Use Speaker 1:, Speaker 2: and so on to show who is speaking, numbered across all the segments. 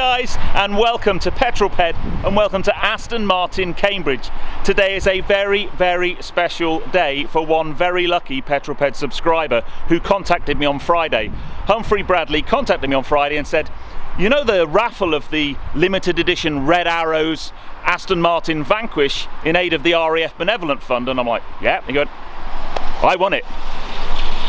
Speaker 1: guys, and welcome to Petrol and welcome to Aston Martin Cambridge. Today is a very, very special day for one very lucky Petrol subscriber who contacted me on Friday. Humphrey Bradley contacted me on Friday and said, you know the raffle of the limited edition Red Arrows Aston Martin Vanquish in aid of the RAF Benevolent Fund? And I'm like, yeah. He goes, I won it.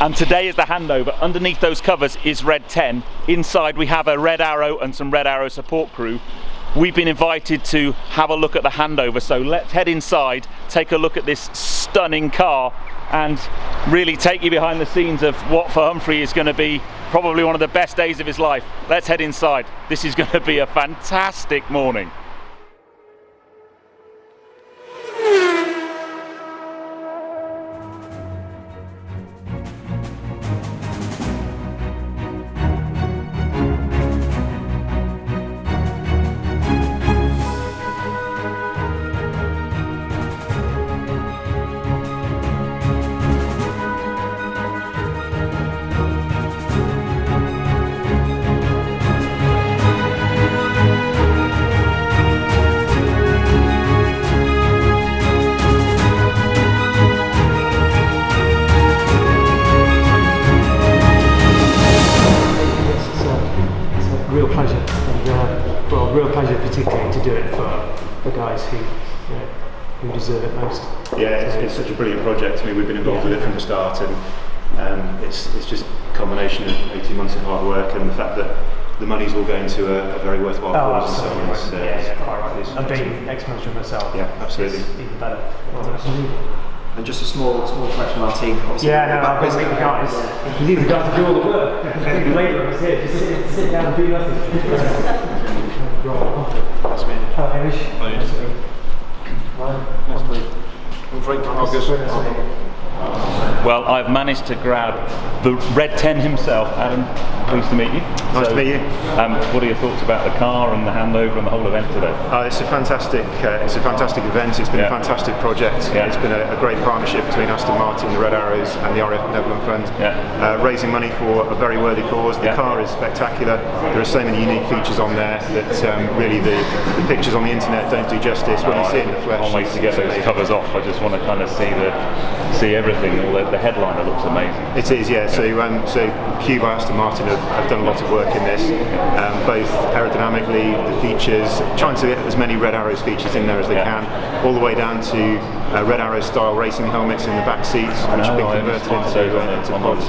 Speaker 1: And today is the handover. Underneath those covers is Red 10. Inside we have a Red Arrow and some Red Arrow support crew. We've been invited to have a look at the handover, so let's head inside, take a look at this stunning car and really take you behind the scenes of what for Humphrey is going to be probably one of the best days of his life. Let's head inside. This is going to be a fantastic morning.
Speaker 2: Real pleasure particularly to do it for the guys who deserve it most.
Speaker 3: Yeah, it's such a brilliant project. I mean, we've been involved with it from the start, and it's just a combination of 18 months of hard work and the fact that the money's all going to a very worthwhile cause.
Speaker 2: I'm being ex-military myself.
Speaker 3: Yeah, absolutely.
Speaker 2: It's even better.
Speaker 4: And just a small collection of our team. Obviously,
Speaker 2: I've got to meet the guys. He's even got to do all the work. Later, he's here. Just sit down and do nothing.
Speaker 4: Nice to meet you.
Speaker 2: Hello, Hamish.
Speaker 4: Nice to meet you. Humphrey, August.
Speaker 1: Well, I've managed to grab the Red 10 himself. Adam, pleased to meet you.
Speaker 3: Nice to meet you.
Speaker 1: What are your thoughts about the car and the handover and the whole event today?
Speaker 3: It's a fantastic event. It's been a fantastic project.
Speaker 1: Yeah.
Speaker 3: It's been a great partnership between Aston Martin, the Red Arrows, and the RAF Benevolent Fund.
Speaker 1: Yeah.
Speaker 3: Raising money for a very worthy cause. The car is spectacular. There are so many unique features on there that really the pictures on the internet don't do justice. When you see it in the flesh,
Speaker 1: I can't wait to get those covers off. I just want to kind of see everything. The headliner looks amazing.
Speaker 3: It is, yeah. So Q by Aston Martin have done a lot of work in this, both aerodynamically, the features, trying to get as many Red Arrows features in there as they can, all the way down to Red Arrow style racing helmets in the back seats, which have been converted into pods.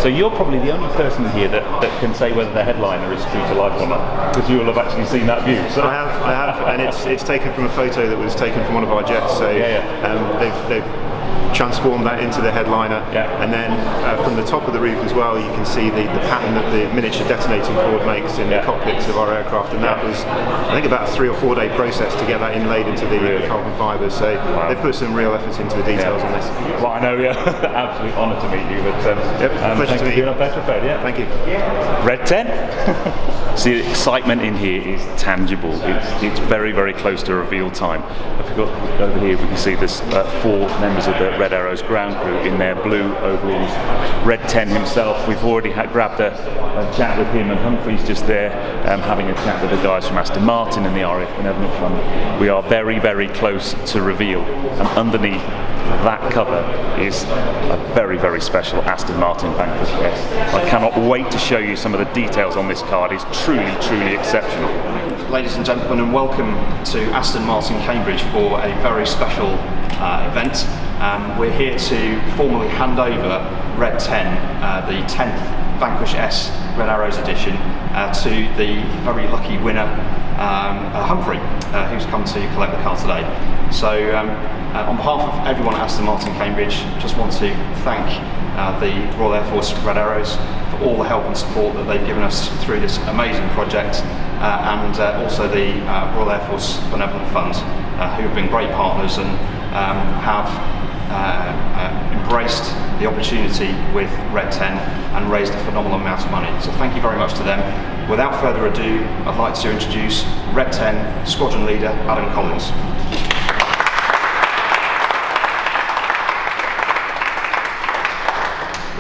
Speaker 1: So you're probably the only person here that can say whether the headliner is true to life or not, because you will have actually seen that view. So.
Speaker 3: I have, and it's taken from a photo that was taken from one of our jets. So they've transformed that into the headliner, and then from the top of the roof as well you can see the pattern that the miniature detonating cord makes in the cockpits of our aircraft, and that was I think about a 3 or 4 day process to get that inlaid into the carbon fibres, so they've put some real effort into the details on this.
Speaker 1: Well, I know, absolute honour to meet you, but
Speaker 3: pleasure to meet you. Thank you.
Speaker 1: Red 10. See, the excitement in here is tangible. It's very, very close to reveal time. If we got over here, we can see there's 4 members of the Red Arrows ground crew in their blue overalls. Red 10 himself, we've already grabbed a chat with him, and Humphrey's just there having a chat with the guys from Aston Martin and the RAF Benevolent Fund. We are very, very close to reveal, and underneath that cover is a very, very special Aston Martin Vanquish S. I cannot wait to show you some of the details on this car. It is truly, truly exceptional.
Speaker 4: Ladies and gentlemen, and welcome to Aston Martin Cambridge for a very special event. We're here to formally hand over Red 10, the 10th Vanquish S Red Arrows edition, to the very lucky winner, Humphrey, who's come to collect the car today. So on behalf of everyone at Aston Martin Cambridge, just want to thank the Royal Air Force Red Arrows for all the help and support that they've given us through this amazing project, and also the Royal Air Force Benevolent Fund, who have been great partners and have embraced the opportunity with Red 10 and raised a phenomenal amount of money. So thank you very much to them. Without further ado, I'd like to introduce Red 10 Squadron Leader Adam Collins.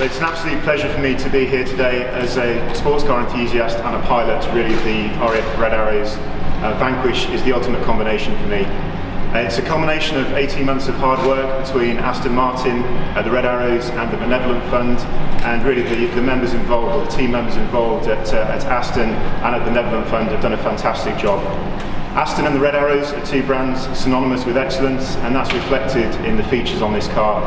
Speaker 3: It's an absolute pleasure for me to be here today as a sports car enthusiast and a pilot. Really, the RAF Red Arrows Vanquish is the ultimate combination for me. It's a combination of 18 months of hard work between Aston Martin, the Red Arrows and the Benevolent Fund, and really the members involved, or the team members involved at Aston and at the Benevolent Fund have done a fantastic job. Aston and the Red Arrows are two brands synonymous with excellence, and that's reflected in the features on this car.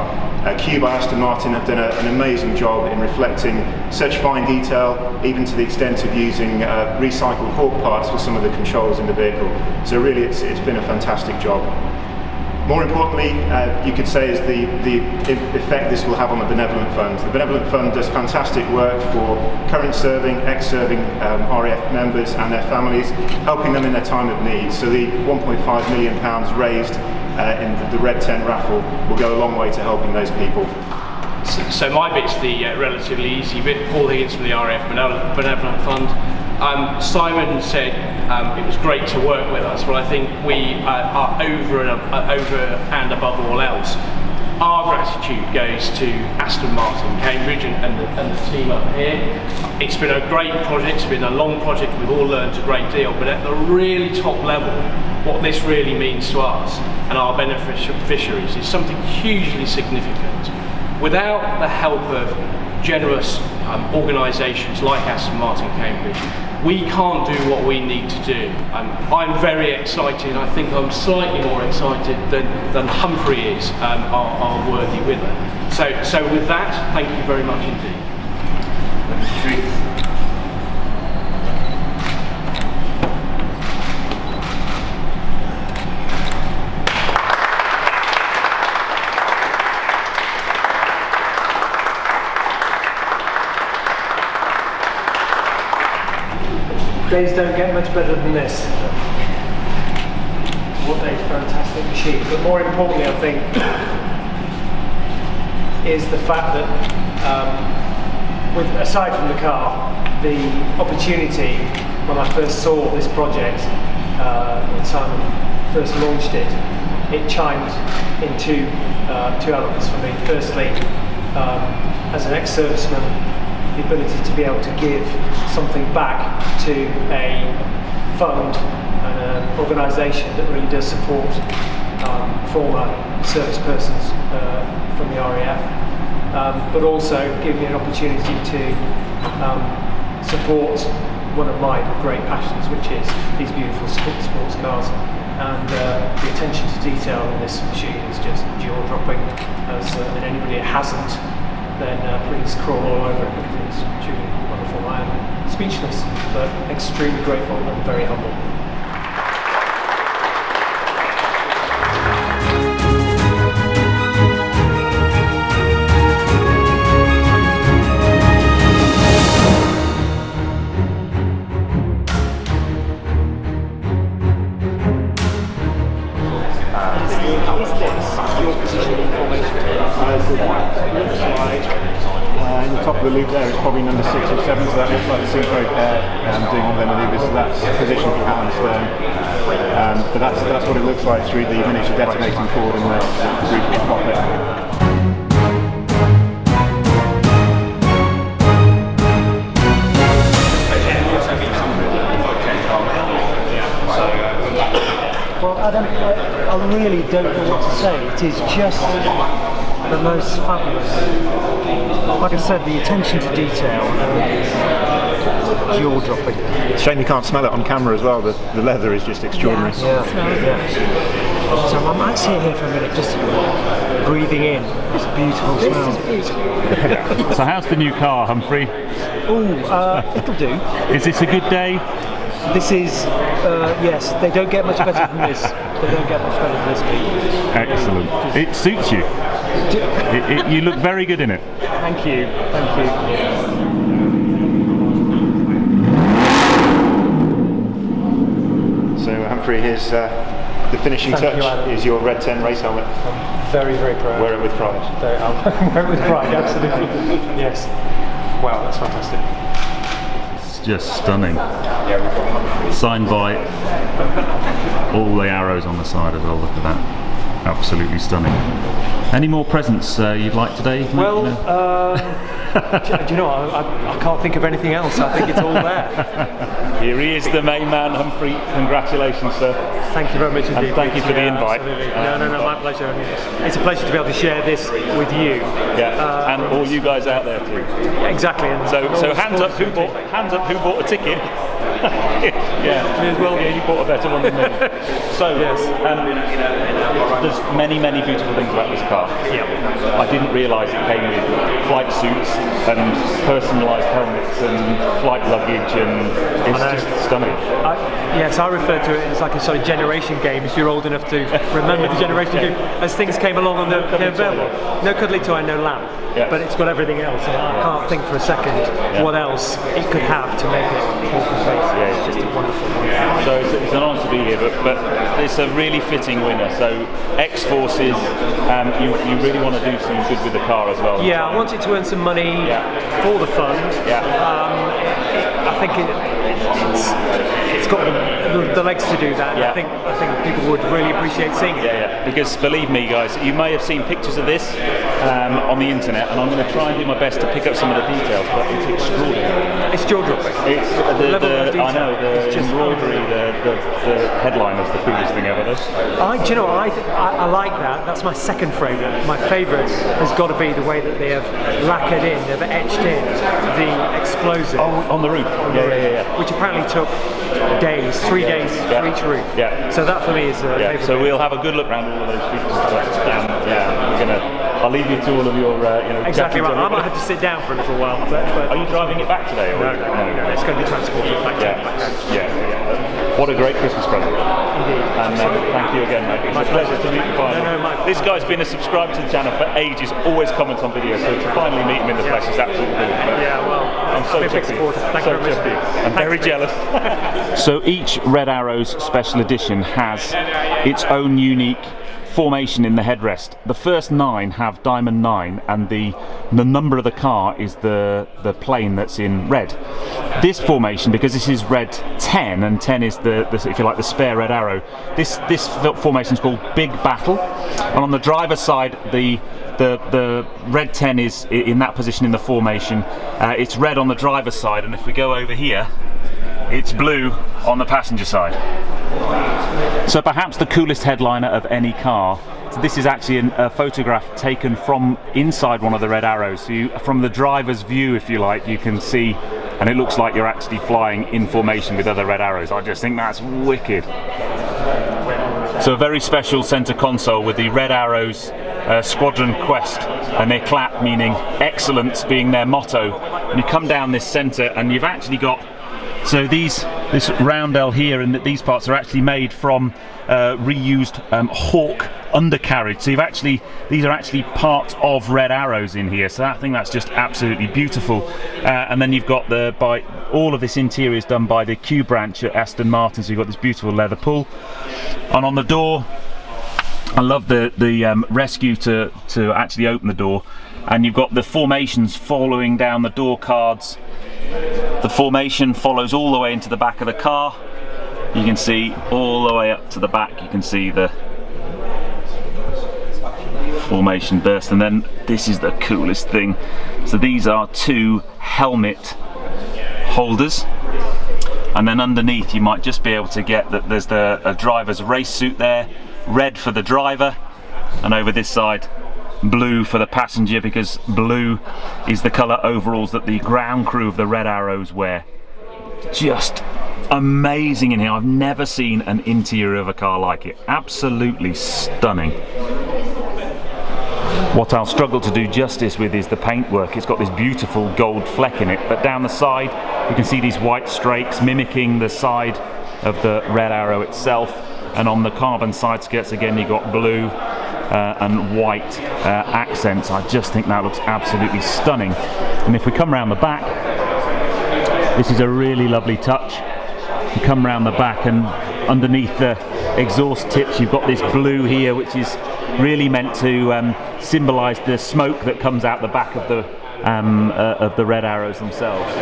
Speaker 3: Q by Aston Martin have done an amazing job in reflecting such fine detail, even to the extent of using recycled Hawk parts for some of the controls in the vehicle. So really it's been a fantastic job. More importantly, you could say, is the effect this will have on the Benevolent Fund. The Benevolent Fund does fantastic work for current serving, ex-serving RAF members and their families, helping them in their time of need. So the £1.5 million raised in the Red 10 raffle will go a long way to helping those people.
Speaker 5: So my bit's the relatively easy bit. Paul Higgins from the RAF Benevolent Fund. Simon said it was great to work with us, but I think we are over and above all else. Our gratitude goes to Aston Martin Cambridge and the team up here. It's been a great project, it's been a long project, we've all learned a great deal, but at the really top level, what this really means to us and our beneficiaries is something hugely significant. Without the help of generous organisations like Aston Martin Cambridge, we can't do what we need to do. I'm very excited. I think I'm slightly more excited than Humphrey is, our worthy winner. So with that, thank you very much indeed.
Speaker 2: Days don't get much better than this. What a fantastic machine. But more importantly, I think, is the fact that, aside from the car, the opportunity, when I first saw this project, when Simon first launched it, it chimed in two elements for me. Firstly, as an ex-serviceman, the ability to be able to give something back to a fund and an organisation that really does support former service persons from the RAF, but also give me an opportunity to support one of my great passions, which is these beautiful sports cars. And the attention to detail in this machine is just jaw-dropping, and anybody that hasn't, then please crawl all over it, because it's truly wonderful. I am speechless, but extremely grateful and very humble.
Speaker 6: Is this your position information?
Speaker 3: In the top of the loop there is probably number 6 or 7, so that looks like the synchro pair doing all their manoeuvres, so that's position for hand and stern. But that's what it looks like through the miniature detonating cord and the roof of the cockpit.
Speaker 2: Well, I really don't know what to say. It is just the most fabulous. Like I said, the attention to detail is jaw-dropping.
Speaker 3: Shame you can't smell it on camera as well. The leather is just extraordinary.
Speaker 2: Yeah. So I might sit here for a minute, just breathing in this beautiful smell. This is beautiful.
Speaker 1: So how's the new car, Humphrey?
Speaker 2: It'll do.
Speaker 1: Is this a good day?
Speaker 2: This is, yes, they don't get much better than this. They don't get much better than this, Pete.
Speaker 1: Excellent. It suits you. You look very good in it.
Speaker 2: Thank you.
Speaker 3: So Humphrey, here's the finishing touch is your Red 10 race helmet.
Speaker 2: I'm very, very proud.
Speaker 3: Wear it with pride.
Speaker 2: I'll wear it with pride, absolutely. Yes. Wow, that's fantastic.
Speaker 1: Just stunning. Signed by all the arrows on the side as well. Look at that. Absolutely stunning. Any more presents you'd like today?
Speaker 2: Well, Do you know what? I can't think of anything else. I think it's all there.
Speaker 1: Here he is, the main man, Humphrey. Congratulations, sir.
Speaker 2: Thank you very much indeed.
Speaker 1: And thank you for the invite.
Speaker 2: Absolutely. No, my pleasure. I mean, it's a pleasure to be able to share this with you.
Speaker 1: Yeah, and all you guys out there too.
Speaker 2: Exactly. And
Speaker 1: so hands up who bought a ticket. Yeah,
Speaker 2: me as well.
Speaker 1: Yeah, you bought a better one than me. So
Speaker 2: yes.
Speaker 1: There's many beautiful things about this car.
Speaker 2: Yeah.
Speaker 1: I didn't realise it came with flight suits and personalised helmets and flight luggage, and it's just stunning.
Speaker 2: Yes, I refer to it as like a sort of generation game, if you're old enough to remember the generation game. As things came along on the available. No cuddly toy, no lamp, but it's got everything else. And I can't think for a second what else it could have to make it more complete.
Speaker 1: Yeah,
Speaker 2: it's just a wonderful one.
Speaker 1: So it's an honour to be here, but it's a really fitting winner. So X-Forces, you really want to do some good with the car as well.
Speaker 2: Yeah, I wanted to earn some money for the fund.
Speaker 1: Yeah.
Speaker 2: I think it's got the legs to do that.
Speaker 1: Yeah.
Speaker 2: I think people would really appreciate seeing it.
Speaker 1: Yeah. Because believe me, guys, you may have seen pictures of this on the internet, and I'm going to try and do my best to pick up some of the details. But it's extraordinary.
Speaker 2: It's jaw-dropping.
Speaker 1: It's the embroidery, the headline is the coolest thing ever.
Speaker 2: Do you know, I like that. That's my second favourite. My favourite has got to be the way that they have lacquered in, they've etched in the explosive.
Speaker 1: Oh, on the roof. Yeah.
Speaker 2: Which apparently took days, 3 days for each roof.
Speaker 1: Yeah.
Speaker 2: So that for me is a favourite.
Speaker 1: So we'll have a good look around all of those features. I'll leave you to all of your,
Speaker 2: Exactly right. I might have to sit down for a little while. But
Speaker 1: are you driving it back today? Or
Speaker 2: no. It's going to be transported back home.
Speaker 1: Yeah. What a great Christmas present.
Speaker 2: Indeed.
Speaker 1: And thank you again, mate. It's a pleasure to meet you finally. This guy's been a subscriber to the channel for ages, always comments on videos, so to finally meet him in the flesh is absolutely brilliant. I'm so chuffed.
Speaker 2: Thank you very much.
Speaker 1: I'm very jealous. So each Red Arrows Special Edition has its own unique formation in the headrest. The first 9 have Diamond 9, and the number of the car is the plane that's in red. This formation, because this is red 10, and 10 is the if you like the spare red arrow, this formation is called Big Battle, and on the driver's side the red 10 is in that position in the formation. It's red on the driver's side, and if we go over here, it's blue on the passenger side. So perhaps the coolest headliner of any car. So this is actually a photograph taken from inside one of the Red Arrows. So from the driver's view, if you like, you can see, and it looks like you're actually flying in formation with other Red Arrows. I just think that's wicked. So a very special centre console with the Red Arrows Squadron Quest and their clap, meaning excellence being their motto. And you come down this centre and you've actually got, so this roundel here and these parts are actually made from reused Hawk undercarriage. So these are actually parts of Red Arrows in here. So I think that's just absolutely beautiful. And then you've got all of this interior is done by the Q branch at Aston Martin. So you've got this beautiful leather pull. And on the door, I love the rescue to actually open the door. And you've got the formations following down the door cards. The formation follows all the way into the back of the car. You can see all the way up to the back, you can see the formation burst, and then this is the coolest thing. So these are 2 helmet holders, and then underneath you might just be able to get that there's a driver's race suit there, red for the driver, and over this side blue for the passenger, because blue is the colour overalls that the ground crew of the Red Arrows wear. Just amazing in here. I've never seen an interior of a car like it. Absolutely stunning. What I'll struggle to do justice with is the paintwork. It's got this beautiful gold fleck in it, but down the side you can see these white strakes mimicking the side of the Red Arrow itself, and on the carbon side skirts again you've got blue and white accents. I just think that looks absolutely stunning. And if we come around the back, this is a really lovely touch. You come around the back, and underneath the exhaust tips you've got this blue here, which is really meant to symbolise the smoke that comes out the back of the Red Arrows themselves.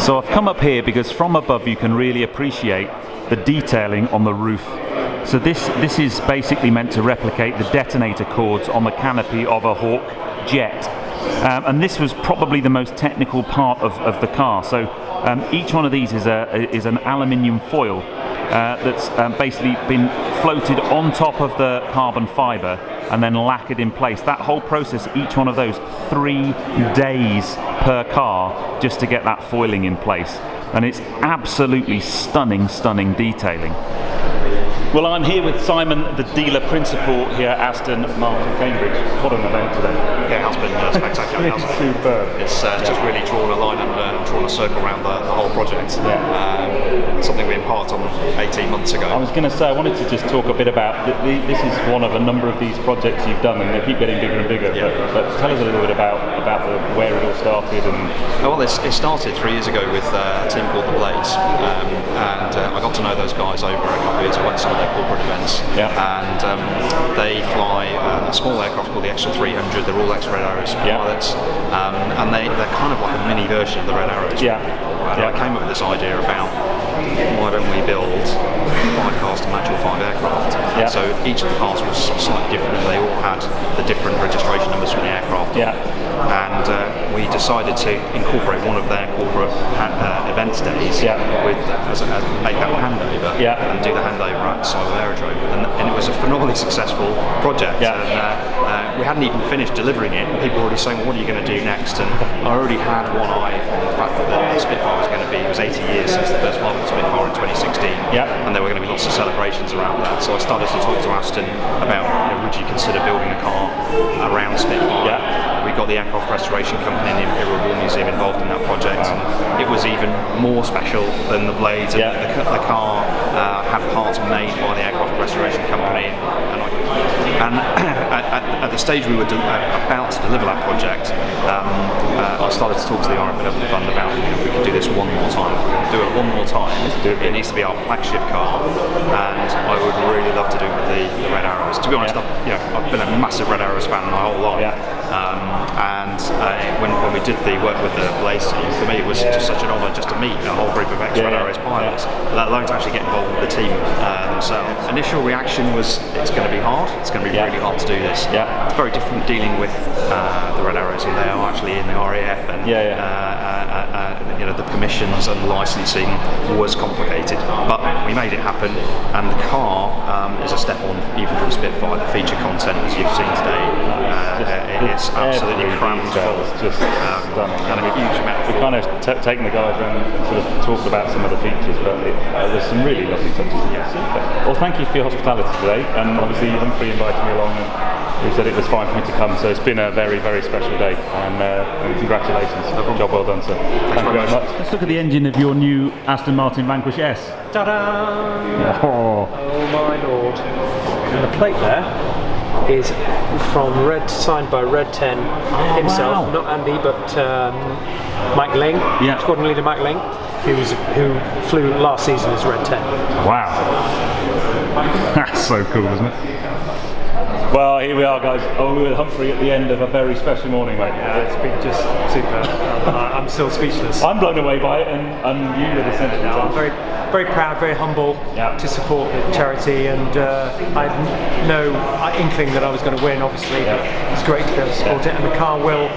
Speaker 1: So I've come up here because from above you can really appreciate the detailing on the roof. So this is basically meant to replicate the detonator cords on the canopy of a Hawk jet. and this was probably the most technical part of the car. So each one of these is an aluminium foil that's basically been floated on top of the carbon fibre and then lacquered in place. That whole process, each one of those, 3 days per car just to get that foiling in place. And it's absolutely stunning detailing. Well, I'm here with Simon, the dealer principal here at Aston Martin Cambridge. What an event today.
Speaker 4: Yeah, it has been spectacular.
Speaker 1: It's superb.
Speaker 4: It's just really drawn a line and drawn a circle around the whole project. Something we embarked on 18 months ago.
Speaker 1: I was going to say, I wanted to just talk a bit about, this is one of a number of these projects you've done, and they keep getting bigger and bigger, but tell us a little bit about where it all started.
Speaker 4: Well, it started 3 years ago with a team called the Blades, and I got to know those guys over a couple of years. I went to some of their corporate events, and they fly a small aircraft called the Extra 300. They're all ex-Red Arrows pilots, and they're kind of like a mini version of the Red Arrows. And I came up with this idea about, why don't we build 5 cars to match all 5 aircraft? So each of the cars was slightly different, and they all had the different registration numbers for the aircraft. And we decided to incorporate one of their corporate events days with make that handover and do the handover at Cyber Aerodrome, and it was a phenomenally successful project. And we hadn't even finished delivering it, and people were already saying, well, what are you going to do next? And I already had one eye on the fact that the Spitfire was going to be, it was 80 years since the first flight of the Spitfire in 2016, and there were going to be lots of celebrations around that. So I started to talk to Aston about, would you consider building a car around Spitfire? We got the aircraft restoration company and the Imperial War Museum involved in that project. And it was even more special than the Blades. And the car had parts made by the aircraft restoration company. And at the stage we were about to deliver that project, I started to talk to the RF Development Fund about, we could do this one more time. If we're going to do it one more time, it needs to be our flagship car, and I would really love to do it with the Red Arrows. To be honest, I've been a massive Red Arrows fan my whole life. And when we did the work with the Blades team, for me it was just such an honour just to meet a whole group of ex-Red Arrows pilots, let alone to actually get involved with the team themselves. Initial reaction was, it's going to be hard, it's going to be really hard to do this. It's very different dealing with the Red Arrows. They are actually in the RAF, and the permissions and licensing was complicated, but we made it happen, and the car is a step on even from Spitfire. The feature content, as you've seen today, it's absolutely crammed full.
Speaker 1: It's just stunning.
Speaker 4: And a huge amount of
Speaker 1: We've kind of taken the guys around and sort of talked about some of the features, but there's some really lovely touches. Super. Well, thank you for your hospitality today, and obviously Humphrey invited me along, and he said it was fine for me to come, so it's been a very, very special day, and congratulations. Job well done, sir. Thank you very much. Let's look at the engine of your new Aston Martin Vanquish S.
Speaker 2: Ta-da! Oh my lord. And the plate there is from signed by Red 10 himself, not Andy, but Mike Ling, squadron leader Mike Ling, who flew last season as Red 10.
Speaker 1: Wow. That's so cool, isn't it? Well, here we are, guys. We're with Humphrey at the end of a very special morning, mate.
Speaker 2: Yeah, it's been just super. I'm still speechless.
Speaker 1: I'm blown away by it, and you were the centre.
Speaker 2: I'm very, very proud, very humble to support the charity, and I had no inkling that I was going to win, obviously, but it's great to be able to support it, and the car will,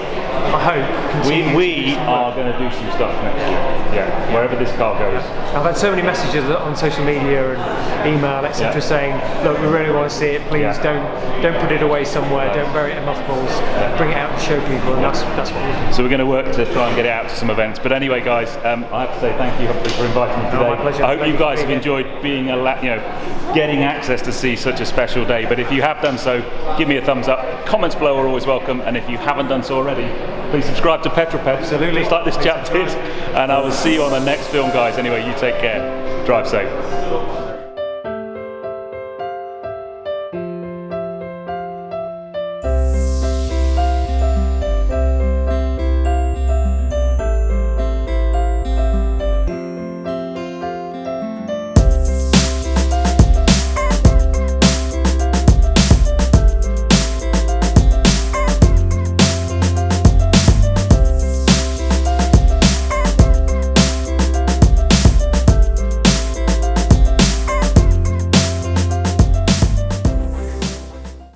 Speaker 2: I hope, continue.
Speaker 1: We are going to do some stuff next year, wherever this car goes.
Speaker 2: I've had so many messages on social media and email, etc., saying, look, we really want to see it, please don't put it away somewhere, don't bury it in mothballs, bring it out and show people, and that's what we're doing.
Speaker 1: So we're going to work to try and get it out to some events. But anyway, guys, I have to say thank you, Humphrey, for inviting me today.
Speaker 2: My pleasure.
Speaker 1: I hope you guys have enjoyed being getting access to see such a special day. But if you have done so, give me a thumbs up. Comments below are always welcome, and if you haven't done so already, please subscribe to Petrol Ped, just like this chap did. And I will see you on the next film, guys. Anyway, you take care. Drive safe.